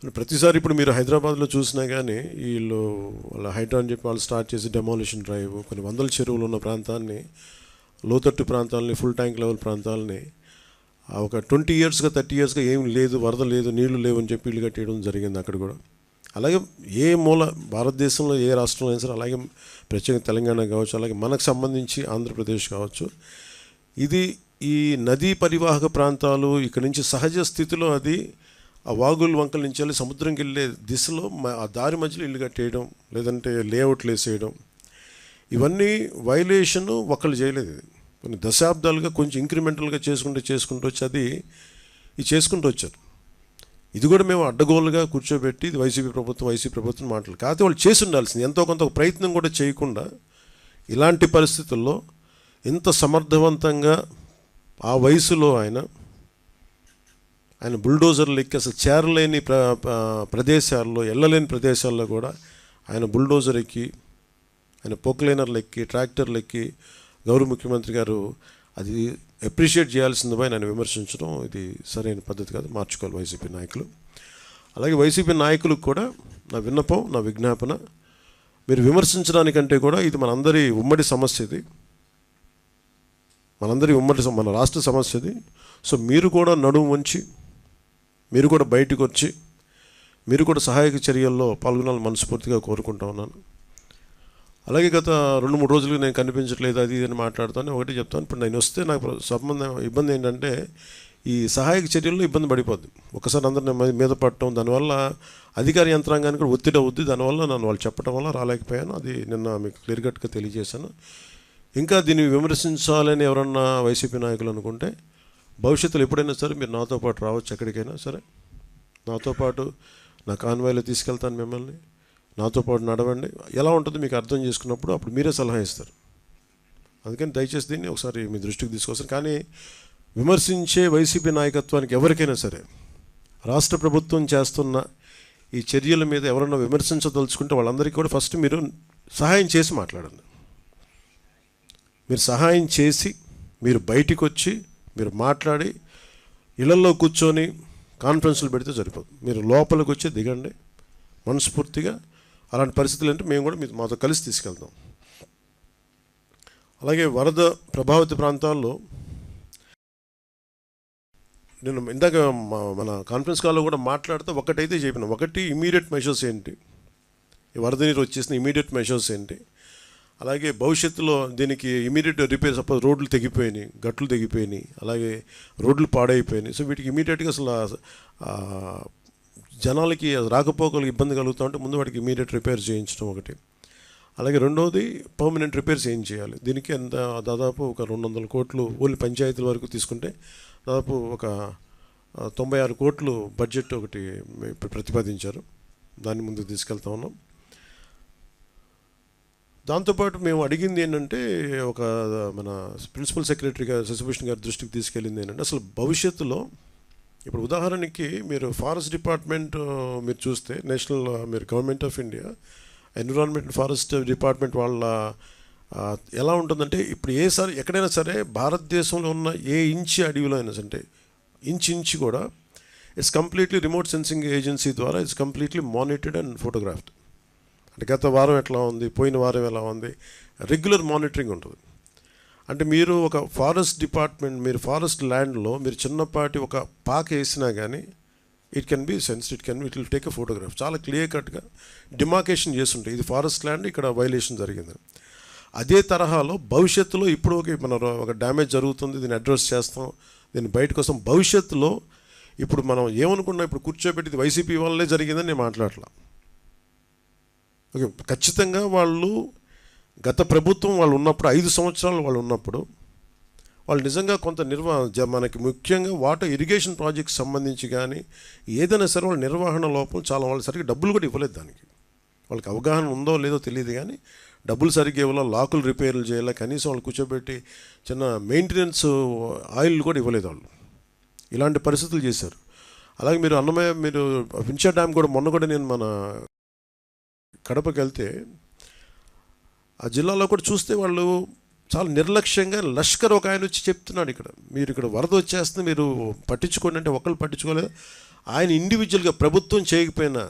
ప్రతిసారి ఇప్పుడు మీరు హైదరాబాద్లో చూసినా కానీ వీళ్ళు వాళ్ళ హైడ్రా అని చెప్పి వాళ్ళు స్టార్ట్ చేసి డెమాలిషన్ డ్రైవ్ కొన్ని వందల చెరువులు ఉన్న ప్రాంతాన్ని, లోతట్టు ప్రాంతాలని, ఫుల్ ట్యాంక్ లెవెల్ ప్రాంతాలని ఒక 20 yearsగా 30 yearsగా ఏం లేదు, వరద లేదు, నీళ్లు లేవు అని చెప్పి ఇల్లు కట్టేయడం జరిగింది అక్కడ కూడా. అలాగే ఏ మూల భారతదేశంలో ఏ రాష్ట్రంలో అయినా సరే, అలాగే ప్రత్యేకంగా తెలంగాణ కావచ్చు, అలాగే మనకు సంబంధించి ఆంధ్రప్రదేశ్ కావచ్చు, ఇది ఈ నదీ పరివాహక ప్రాంతాలు ఇక్కడ నుంచి సహజ స్థితిలో అది ఆ వాగుల వంకల నుంచి వెళ్ళి సముద్రంకి వెళ్ళే దిశలో ఆ దారి మధ్యలో ఇల్లు కట్టేయడం, లేదంటే లేఅవుట్లు వేసేయడం, ఇవన్నీ వైలేషను ఒకళ్ళు చేయలేదు. ఇది కొన్ని దశాబ్దాలుగా కొంచెం ఇంక్రిమెంటల్గా చేసుకుంటూ వచ్చి అది చేసుకుంటూ వచ్చారు. ఇది కూడా మేము అడ్డగోలుగా కూర్చోబెట్టి ఇది వైసీపీ ప్రభుత్వం మాటలు కాకపోతే వాళ్ళు చేసి ఉండాల్సింది. ఎంతో కొంత ప్రయత్నం కూడా చేయకుండా ఇలాంటి పరిస్థితుల్లో ఇంత సమర్థవంతంగా ఆ వయసులో ఆయన బుల్డోజర్లు ఎక్కి అసలు చేరలేని ప్రదేశాల్లో, వెళ్ళలేని ప్రదేశాల్లో కూడా ఆయన బుల్డోజర్ ఎక్కి, ఆయన పోక్లైనర్లు ఎక్కి, ట్రాక్టర్లు ఎక్కి, గౌరవ ముఖ్యమంత్రి గారు అది అప్రిషియేట్ చేయాల్సింది పోయి ఆయన విమర్శించడం ఇది సరైన పద్ధతి కాదు, మార్చుకోవాలి వైసీపీ నాయకులు. అలాగే వైసీపీ నాయకులకు కూడా నా విన్నపం, నా విజ్ఞాపన, మీరు విమర్శించడానికంటే కూడా ఇది మనందరి ఉమ్మడి సమస్య, ఇది మన రాష్ట్ర సమస్య ఇది. సో మీరు కూడా నడుము వంచి, మీరు కూడా బయటకు వచ్చి, మీరు కూడా సహాయక చర్యల్లో పాల్గొనాలని మనస్ఫూర్తిగా కోరుకుంటా ఉన్నాను. అలాగే గత 2-3 రోజులుగా నేను కనిపించట్లేదు అది ఇది అని మాట్లాడుతాను. ఒకటి చెప్తాను, ఇప్పుడు నేను వస్తే నాకు ఇబ్బంది ఏంటంటే ఈ సహాయక చర్యల్లో ఇబ్బంది పడిపోద్ది. ఒకసారి అందరిని మీద పడటం, దానివల్ల అధికార యంత్రాంగానికి కూడా ఒత్తిడి అవుద్ది. దానివల్ల నన్ను వాళ్ళు చెప్పడం వల్ల రాలేకపోయాను. అది నిన్న మీకు క్లియర్ కట్గా తెలియజేశాను. ఇంకా దీన్ని విమర్శించాలని ఎవరన్నా వైసీపీ నాయకులు అనుకుంటే భవిష్యత్తులో ఎప్పుడైనా సరే మీరు నాతో పాటు రావచ్చు, ఎక్కడికైనా సరే నాతో పాటు నా కాన్వాయ్లో తీసుకెళ్తాను మిమ్మల్ని, నాతో పాటు నడవండి. ఎలా ఉంటుందో మీకు అర్థం చేసుకున్నప్పుడు అప్పుడు మీరే సలహా ఇస్తారు. అందుకని దయచేసి దీన్ని ఒకసారి మీ దృష్టికి తీసుకొస్తారు. కానీ విమర్శించే వైసీపీ నాయకత్వానికి ఎవరికైనా సరే రాష్ట్ర ప్రభుత్వం చేస్తున్న ఈ చర్యల మీద ఎవరన్నా విమర్శించదలుచుకుంటే వాళ్ళందరికీ కూడా ఫస్ట్ మీరు సహాయం చేసి మాట్లాడండి. మీరు సహాయం చేసి మీరు బయటికి వచ్చి మీరు మాట్లాడి ఇళ్లలో కూర్చొని కాన్ఫరెన్స్లు పెడితే సరిపోదు. మీరు లోపలికి వచ్చి దిగండి మనస్ఫూర్తిగా. అలాంటి పరిస్థితులు అంటే మేము కూడా మాతో కలిసి తీసుకెళ్తాం. అలాగే వరద ప్రభావిత ప్రాంతాల్లో నేను ఇందాక మన కాన్ఫరెన్స్ కాల్లో కూడా మాట్లాడితే ఒకటైతే చెప్పిన, ఒకటి ఇమీడియట్ మెషర్స్ ఏంటి, ఈ వరద నీరు వచ్చేసిన ఇమీడియట్ మెషర్స్ ఏంటి, అలాగే భవిష్యత్తులో దీనికి ఇమీడియట్ రిపేర్, సపోజ్ రోడ్లు తెగిపోయినాయి, గట్లు తెగిపోయినాయి, అలాగే రోడ్లు పాడైపోయినాయి. సో వీటికి ఇమీడియట్గా అసలు జనాలకి రాకపోకలకు ఇబ్బంది కలుగుతూ ఉంటే ముందు వాటికి ఇమీడియట్ రిపేర్ చేయించడం ఒకటి. అలాగే రెండవది పర్మనెంట్ రిపేర్స్ ఏం చేయాలి. దీనికి ఎంత దాదాపు ఒక 200 కోట్లు ఓన్లీ పంచాయతీల వరకు తీసుకుంటే దాదాపు ఒక 96 కోట్లు బడ్జెట్ ఒకటి ప్రతిపాదించారు. దాన్ని ముందుకు తీసుకెళ్తా ఉన్నాం. దాంతోపాటు మేము అడిగింది ఏంటంటే, ఒక మన ప్రిన్సిపల్ సెక్రటరీ గారు శశిభూషణ్ గారి దృష్టికి తీసుకెళ్ళింది ఏంటంటే, అసలు భవిష్యత్తులో ఇప్పుడు ఉదాహరణకి మీరు ఫారెస్ట్ డిపార్ట్మెంట్ మీరు చూస్తే నేషనల్ మీరు government of India environment forest department వాళ్ళ ఎలా ఉంటుందంటే, ఇప్పుడు ఎక్కడైనా సరే భారతదేశంలో ఉన్న ఏ ఇంచి అడవిలో అయినా సరే ఇంచి కూడా it's completely remote sensing agency ద్వారా it's completely monitored and photographed. అంటే గత వారం ఎట్లా ఉంది, పోయిన వారం ఎలా ఉంది, రెగ్యులర్ మానిటరింగ్ ఉంటుంది. అంటే మీరు ఒక ఫారెస్ట్ డిపార్ట్మెంట్, మీరు ఫారెస్ట్ ల్యాండ్లో మీరు చిన్నపాటి ఒక పాక వేసినా కానీ it can be sensed, it will take a photograph. చాలా క్లియర్ కట్గా డిమార్కేషన్ చేస్తుంటాయి, ఇది ఫారెస్ట్ ల్యాండ్, ఇక్కడ వైలేషన్ జరిగింది. అదే తరహాలో భవిష్యత్తులో ఇప్పుడు మన ఒక డ్యామేజ్ జరుగుతుంది, దీన్ని అడ్రస్ చేస్తాం, దీన్ని బయటకు వస్తాం. భవిష్యత్తులో ఇప్పుడు మనం ఏమనుకున్నాం, ఇప్పుడు కూర్చోబెట్టి వైసీపీ వల్లే జరిగిందని నేను మాట్లాడలా. ఓకే, ఖచ్చితంగా వాళ్ళు గత ప్రభుత్వం వాళ్ళు ఉన్నప్పుడు 5 సంవత్సరాలు వాళ్ళు ఉన్నప్పుడు వాళ్ళు నిజంగా కొంత మనకి ముఖ్యంగా వాటర్ ఇరిగేషన్ ప్రాజెక్ట్స్ సంబంధించి కానీ ఏదైనా సరే వాళ్ళ నిర్వహణ లోపం చాలా, వాళ్ళు సరిగ్గా డబ్బులు కూడా ఇవ్వలేదు. దానికి వాళ్ళకి అవగాహన ఉందో లేదో తెలియదు కానీ డబ్బులు సరిగ్గా ఇవ్వాల, లాకులు రిపేర్లు చేయాలి, కనీసం వాళ్ళు కూర్చోబెట్టి చిన్న మెయింటెనెన్స్ ఆయిల్ కూడా ఇవ్వలేదు వాళ్ళు. ఇలాంటి పరిస్థితులు చేశారు. అలాగే మీరు మీరు వించా డ్యామ్ కూడా మొన్న కూడా నేను మన కడపకి వెళ్తే ఆ జిల్లాలో కూడా చూస్తే వాళ్ళు చాలా నిర్లక్ష్యంగా, లష్కర్ ఒక ఆయన వచ్చి చెప్తున్నాడు, ఇక్కడ మీరు ఇక్కడ వరద వచ్చేస్తుంది మీరు పట్టించుకోండి అంటే ఒకళ్ళు పట్టించుకోలేదు. ఆయన ఇండివిజువల్గా ప్రభుత్వం చేయకపోయినా,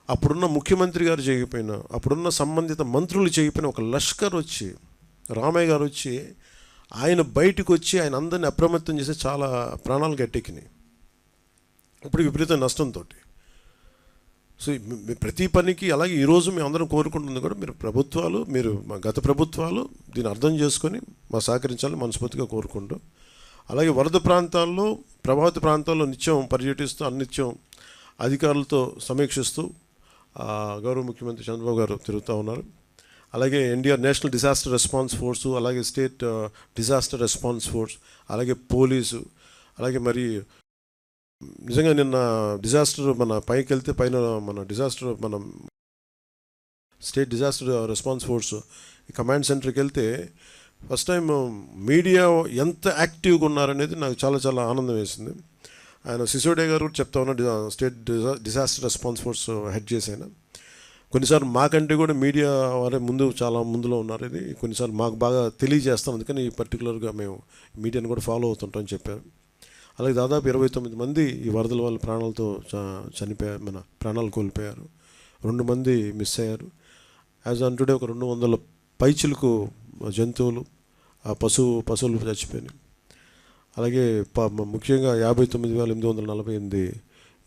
అప్పుడున్న ముఖ్యమంత్రి గారు చేయకపోయినా, అప్పుడున్న సంబంధిత మంత్రులు చేయకపోయినా ఒక లష్కర్ వచ్చి, రామయ్య గారు వచ్చి ఆయన బయటకు వచ్చి ఆయన అందరిని అప్రమత్తం చేసి చాలా ప్రాణాలు గట్టెక్కినాయి. ఇప్పుడు విపరీత నష్టంతో. సో ప్రతి పనికి అలాగే ఈరోజు మేము అందరం కోరుకుంటుంది కూడా మీరు ప్రభుత్వాలు, మీరు మా గత ప్రభుత్వాలు దీన్ని అర్థం చేసుకొని మా సహకరించాలని మనస్ఫూర్తిగా కోరుకుంటూ, అలాగే వరద ప్రాంతాల్లో, ప్రభావిత ప్రాంతాల్లో నిత్యం పర్యటిస్తూ అన్నిత్యం అధికారులతో సమీక్షిస్తూ గౌరవ ముఖ్యమంత్రి చంద్రబాబు గారు తిరుగుతూ ఉన్నారు. అలాగే NDR national disaster response force, అలాగే స్టేట్ డిజాస్టర్ రెస్పాన్స్ ఫోర్స్, అలాగే పోలీసు, అలాగే మరి నిజంగా నిన్న డిజాస్టర్ మన పైకి వెళ్తే పైన మన డిజాస్టర్ మన స్టేట్ డిజాస్టర్ రెస్పాన్స్ ఫోర్స్ ఈ కమాండ్ సెంటర్కి వెళ్తే ఫస్ట్ టైం మీడియా ఎంత యాక్టివ్గా ఉన్నారనేది నాకు చాలా చాలా ఆనందం వేసింది. ఆయన సిసోడియా గారు కూడా చెప్తా ఉన్నారు, state disaster response force head చేసి ఆయన. కొన్నిసార్లు మాకంటే కూడా మీడియా వారే చాలా ముందులో ఉన్నారు. ఇది కొన్నిసార్లు మాకు బాగా తెలియజేస్తాం, అందుకని పర్టికులర్గా మేము మీడియాని కూడా ఫాలో అవుతుంటామని చెప్పారు. అలాగే దాదాపు 29 మంది ఈ వరదల వల్ల ప్రాణాలతో చనిపోయారు, మన ప్రాణాలు కోల్పోయారు. 2 మంది మిస్ అయ్యారు. యాజ్ ఆన్ టుడే ఒక 200 పైచిలకు జంతువులు, పశువులు చచ్చిపోయినాయి. అలాగే ముఖ్యంగా 59,848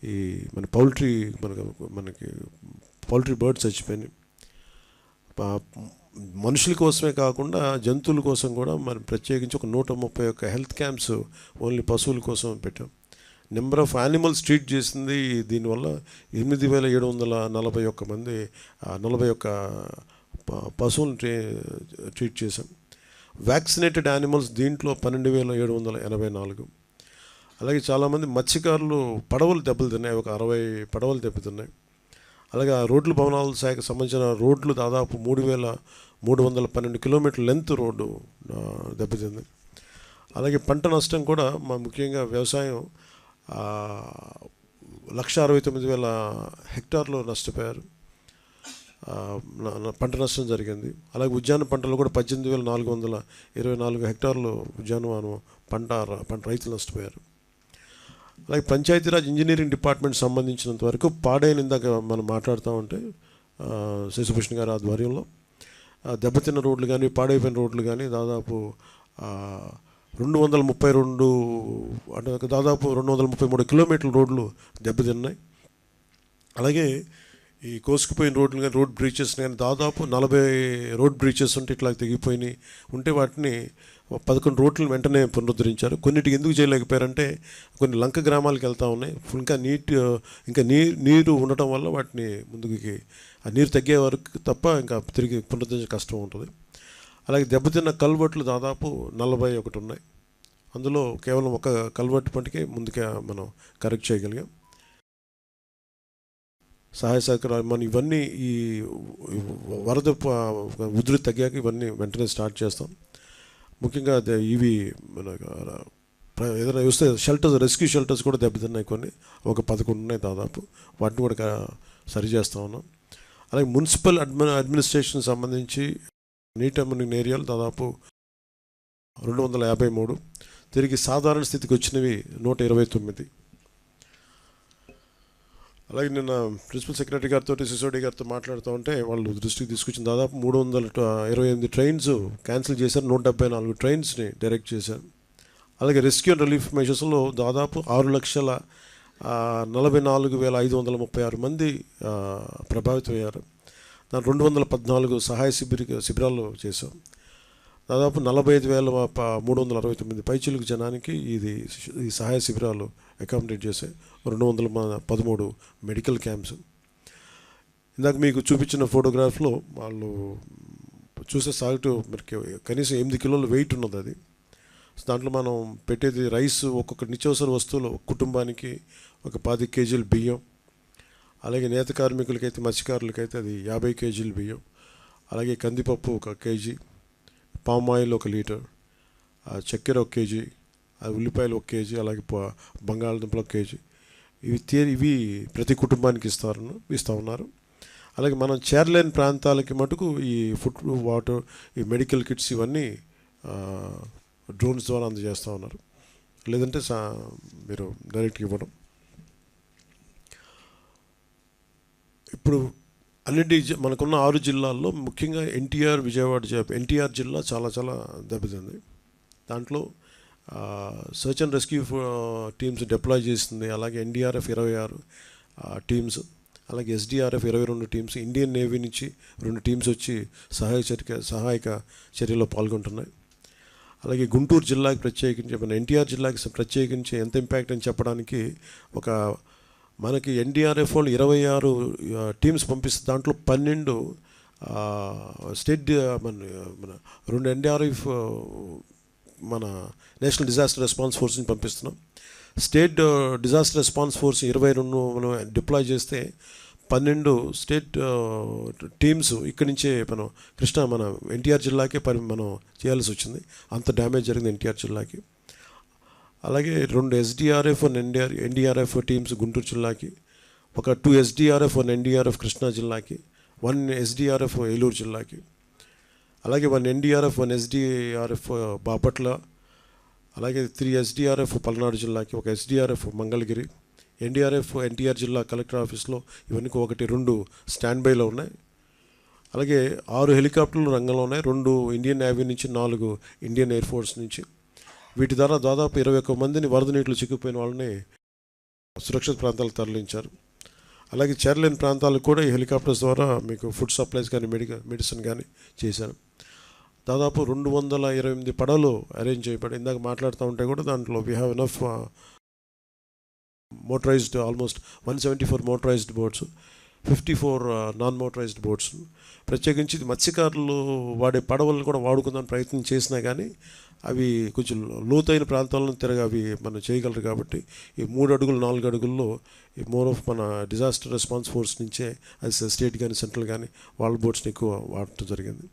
ఈ మన మనకి పౌల్ట్రీ బర్డ్స్ చచ్చిపోయినాయి. మనుషుల కోసమే కాకుండా జంతువుల కోసం కూడా మరి ప్రత్యేకించి ఒక 131 హెల్త్ క్యాంప్స్ ఓన్లీ పశువుల కోసం పెట్టాం. నెంబర్ ఆఫ్ యానిమల్స్ ట్రీట్ చేసింది దీనివల్ల 8,741 మంది 41 పశువులను ట్రీట్ చేశాం. వ్యాక్సినేటెడ్ యానిమల్స్ దీంట్లో 12,784. అలాగే చాలామంది మత్స్యకారులు పడవలు దెబ్బతిన్నాయి, ఒక 60 పడవలు దెబ్బతిన్నాయి. అలాగే రోడ్లు భవనాల శాఖకు సంబంధించిన రోడ్లు దాదాపు 3,312 కిలోమీటర్ల లెంత్ రోడ్డు దెబ్బతింది. అలాగే పంట నష్టం కూడా ముఖ్యంగా వ్యవసాయం 1,69,000 హెక్టార్లు నష్టపోయారు, పంట నష్టం జరిగింది. అలాగే ఉద్యాన పంటలు కూడా 18,424 హెక్టార్లు ఉద్యానవనం పంట రైతులు నష్టపోయారు. అలాగే పంచాయతీరాజ్ ఇంజనీరింగ్ డిపార్ట్మెంట్ సంబంధించినంత వరకు పాడైన, ఇందాక మనం మాట్లాడుతూ ఉంటే శశిభూషణ్ గారి ఆధ్వర్యంలో దెబ్బతిన్న రోడ్లు కానీ పాడైపోయిన రోడ్లు కానీ దాదాపు 232 అంటే దాదాపు 233 కిలోమీటర్ల రోడ్లు దెబ్బతిన్నాయి. అలాగే ఈ కోసుకుపోయిన రోడ్లు కానీ రోడ్ బ్రీచెస్ కానీ దాదాపు 40 రోడ్ బ్రీచెస్ ఉంటే ఇట్లా తెగిపోయినాయి ఉంటే వాటిని 11 రోడ్లను వెంటనే పునరుద్ధరించారు. కొన్నిటికి ఎందుకు చేయలేకపోయారంటే కొన్ని లంక గ్రామాలకు వెళ్తూ ఉన్నాయి, ఇంకా నీరు ఉండటం వల్ల వాటిని ముందుకి ఆ నీరు తగ్గే వరకు తప్ప ఇంకా తిరిగి పునరుద్ధరించే కష్టం ఉంటుంది. అలాగే దెబ్బతిన్న కల్వర్ట్లు దాదాపు 41 ఉన్నాయి. అందులో కేవలం ఒక కల్వర్ట్ మటుకే ముందుకే మనం కరెక్ట్ చేయగలిగాం. సహాయ సహకారాలు మనం ఇవన్నీ ఈ వరద ఉధృతి తగ్గాక ఇవన్నీ వెంటనే స్టార్ట్ చేస్తాం. ముఖ్యంగా ఇవి మన ఏదైనా చూస్తే రెస్క్యూ షెల్టర్స్ కూడా దెబ్బతిన్నాయి, కొన్ని ఒక 11 ఉన్నాయి దాదాపు, వాటిని కూడా సరి చేస్తూ ఉన్నాం. అలాగే మున్సిపల్ అడ్మినిస్ట్రేషన్ సంబంధించి నీట మునిగిన ఏరియాలు దాదాపు 253, తిరిగి సాధారణ స్థితికి వచ్చినవి 129. అలాగే నిన్న ప్రిన్సిపల్ సెక్రటరీ గారితో సిసోడి గారితో మాట్లాడుతూ ఉంటే వాళ్ళు దృష్టికి తీసుకొచ్చిన దాదాపు 328 ట్రైన్స్ క్యాన్సిల్ చేశారు, 174 ట్రైన్స్ని డైరెక్ట్ చేశారు. అలాగే రెస్క్యూ అండ్ రిలీఫ్ మెజర్స్లో దాదాపు 6,44,536 మంది ప్రభావితమయ్యారు. దాని 214 సహాయ శిబిరాలు చేశాం. దాదాపు 45,369 పైచిలుకు జనానికి ఈ సహాయ శిబిరాలు అకామిడేట్ చేసే 213 మెడికల్ క్యాంప్స్. ఇందాక మీకు చూపించిన ఫోటోగ్రాఫ్లో వాళ్ళు చూసే సాగుతూ మనకి కనీసం 8 కిలోల వెయిట్ ఉన్నది. అది దాంట్లో మనం పెట్టేది రైస్, ఒక్కొక్క నిత్యావసర వస్తువులు కుటుంబానికి ఒక 10 కేజీలు బియ్యం, అలాగే నేత కార్మికులకైతే మత్స్యకారులకైతే అది 50 కేజీలు బియ్యం, అలాగే కందిపప్పు 1 కేజీ, పామ్ ఆయిల్ 1 లీటర్, చక్కెర 1 కేజీ, ఉల్లిపాయలు 1 కేజీ, అలాగే బంగాళదుంపలు 1 కేజీ, ఇవి ప్రతి కుటుంబానికి ఇస్తూ ఉన్నారు. అలాగే మనం చేరలేని ప్రాంతాలకి మటుకు ఈ ఫుడ్, వాటర్, ఈ మెడికల్ కిట్స్ ఇవన్నీ డ్రోన్స్ ద్వారా అందజేస్తూ ఉన్నారు, లేదంటే మీరు డైరెక్ట్గా ఇవ్వడం. ఇప్పుడు మనకున్న 6 జిల్లాల్లో ముఖ్యంగా ఎన్టీఆర్ జిల్లా చాలా చాలా దెబ్బతింది. దాంట్లో search and rescue teams deploy చేస్తుంది. అలాగే ఎన్డీఆర్ఎఫ్ 26 టీమ్స్, అలాగే ఎస్డీఆర్ఎఫ్ 22 టీమ్స్, ఇండియన్ నేవీ నుంచి 2 టీమ్స్ వచ్చి సహాయక చర్యలో పాల్గొంటున్నాయి. అలాగే గుంటూరు జిల్లాకి ప్రత్యేకించి, మన ఎన్టీఆర్ జిల్లాకి ప్రత్యేకించి ఎంత ఇంపాక్ట్ అని చెప్పడానికి మనకి ఎన్డీఆర్ఎఫ్ వాళ్ళు 26 టీమ్స్ పంపిస్తే దాంట్లో 12 స్టేట్, మన 2 ఎన్డీఆర్ఎఫ్ మన నేషనల్ డిజాస్టర్ రెస్పాన్స్ ఫోర్స్ని పంపిస్తున్నాం. స్టేట్ డిజాస్టర్ రెస్పాన్స్ ఫోర్స్ 22 మనం డిప్లాయ్ చేస్తే 12 స్టేట్ టీమ్స్ ఇక్కడి నుంచే మన ఎన్టీఆర్ జిల్లాకే మనం చేయాల్సి వచ్చింది. అంత డ్యామేజ్ జరిగింది ఎన్టీఆర్ జిల్లాకి. అలాగే 2 ఎస్డీఆర్ఎఫ్ ఎన్డీఆర్ఎఫ్ టీమ్స్ గుంటూరు జిల్లాకి, ఒక 2 ఎస్డీఆర్ఎఫ్ 1 ఎన్డీఆర్ఎఫ్ కృష్ణా జిల్లాకి, 1 ఎస్డీఆర్ఎఫ్ ఏలూరు జిల్లాకి, అలాగే 1 ఎన్డీఆర్ఎఫ్ 1 ఎస్డీఆర్ఎఫ్ బాపట్ల, అలాగే 3 ఎస్డీఆర్ఎఫ్ పల్నాడు జిల్లాకి, 1 ఎస్డీఆర్ఎఫ్ మంగళగిరి, ఎన్టీఆర్ జిల్లా కలెక్టర్ ఆఫీస్లో ఇవన్నీ 1, 2 స్టాండ్ బైలో ఉన్నాయి. అలాగే 6 హెలికాప్టర్లు రంగంలో ఉన్నాయి. 2 ఇండియన్ నేవీ నుంచి, 4 ఇండియన్ ఎయిర్ ఫోర్స్ నుంచి. వీటి ద్వారా దాదాపు 21 మందిని వరద నీటిలో చిక్కుపోయిన వాళ్ళని సురక్షిత ప్రాంతాలకు తరలించారు. అలాగే చేరలేని ప్రాంతాలకు కూడా ఈ హెలికాప్టర్స్ ద్వారా మీకు ఫుడ్ సప్లైస్ కానీ మెడిసిన్ కానీ చేశారు. దాదాపు 228 పడవలు అరేంజ్ చేయబడి, ఇందాక మాట్లాడుతూ ఉంటే కూడా దాంట్లో we have enough motorised, almost 174 motorised boats, 54 non motorised boats. ప్రత్యేకించి మత్స్యకారులు వాడే పడవలను కూడా వాడుకుందాని ప్రయత్నం చేసినా కానీ అవి కొంచెం లోతైన ప్రాంతాలను అవి మనం చేయగలరు. కాబట్టి ఈ 3 అడుగులు 4 అడుగుల్లో ఈ మోర్ ఆఫ్ మన డిజాస్టర్ రెస్పాన్స్ ఫోర్స్ నుంచే అది స్టేట్ కానీ సెంట్రల్ కానీ వాళ్ళ బోట్స్ని ఎక్కువ వాడటం జరిగింది.